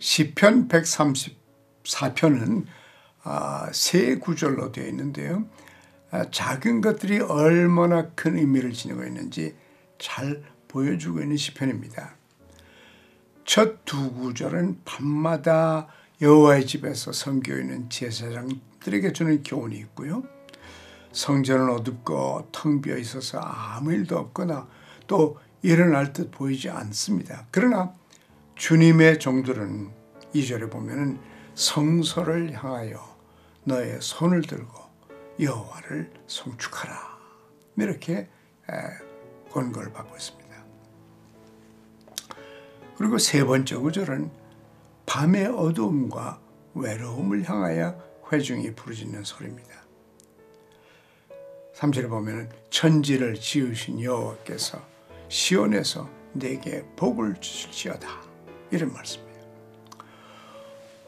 시편 134편은 세 구절로 되어 있는데요. 작은 것들이 얼마나 큰 의미를 지니고 있는지 잘 보여주고 있는 시편입니다. 첫 두 구절은 밤마다 여호와의 집에서 섬기고 있는 제사장들에게 주는 교훈이 있고요. 성전은 어둡고 텅 비어 있어서 아무 일도 없거나 또 일어날 듯 보이지 않습니다. 그러나 주님의 종들은 2절에 보면은 성소를 향하여 너의 손을 들고 여호와를 송축하라, 이렇게 권고를 받고 있습니다. 그리고 세 번째 구절은 밤의 어두움과 외로움을 향하여 회중이 부르짖는 소리입니다. 3절에 보면 천지를 지으신 여호와께서 시온에서 내게 복을 주실지어다, 이런 말씀이에요.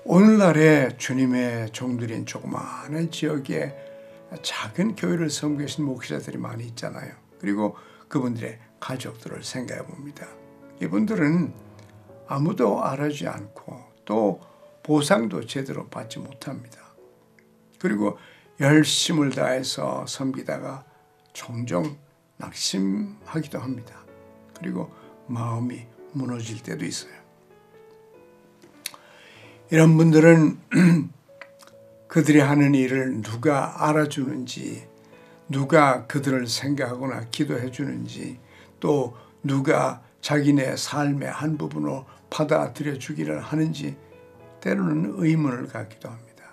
오늘날의 주님의 종들인 조그마한 지역에 작은 교회를 섬기고 계신 목회자들이 많이 있잖아요. 그리고 그분들의 가족들을 생각해봅니다. 이분들은 아무도 알아주지 않고 또 보상도 제대로 받지 못합니다. 그리고 열심을 다해서 섬기다가 종종 낙심하기도 합니다. 그리고 마음이 무너질 때도 있어요. 이런 분들은 그들이 하는 일을 누가 알아주는지, 누가 그들을 생각하거나 기도해주는지, 또 누가 자기네 삶의 한 부분으로 받아들여주기를 하는지 때로는 의문을 갖기도 합니다.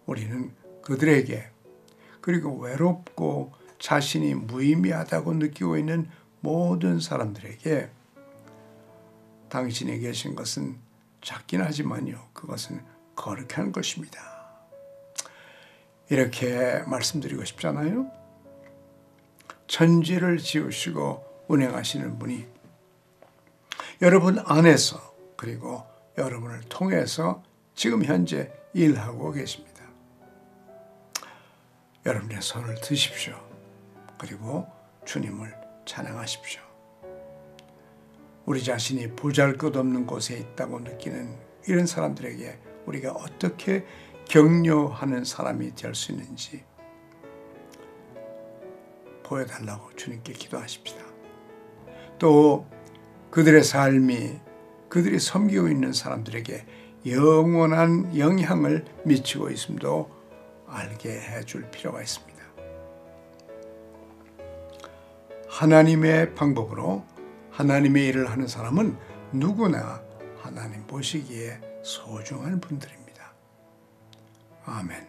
우리는 그들에게, 그리고 외롭고 자신이 무의미하다고 느끼고 있는 모든 사람들에게 당신이 계신 것은 작긴 하지만요, 그것은 거룩한 것입니다, 이렇게 말씀드리고 싶잖아요. 천지를 지으시고 운행하시는 분이 여러분 안에서 그리고 여러분을 통해서 지금 현재 일하고 계십니다. 여러분의 손을 드십시오. 그리고 주님을 찬양하십시오. 우리 자신이 보잘것없는 곳에 있다고 느끼는 이런 사람들에게 우리가 어떻게 격려하는 사람이 될 수 있는지 보여달라고 주님께 기도하십시다. 또 그들의 삶이 그들이 섬기고 있는 사람들에게 영원한 영향을 미치고 있음도 알게 해줄 필요가 있습니다. 하나님의 방법으로 하나님의 일을 하는 사람은 누구나 하나님 보시기에 소중한 분들입니다. 아멘.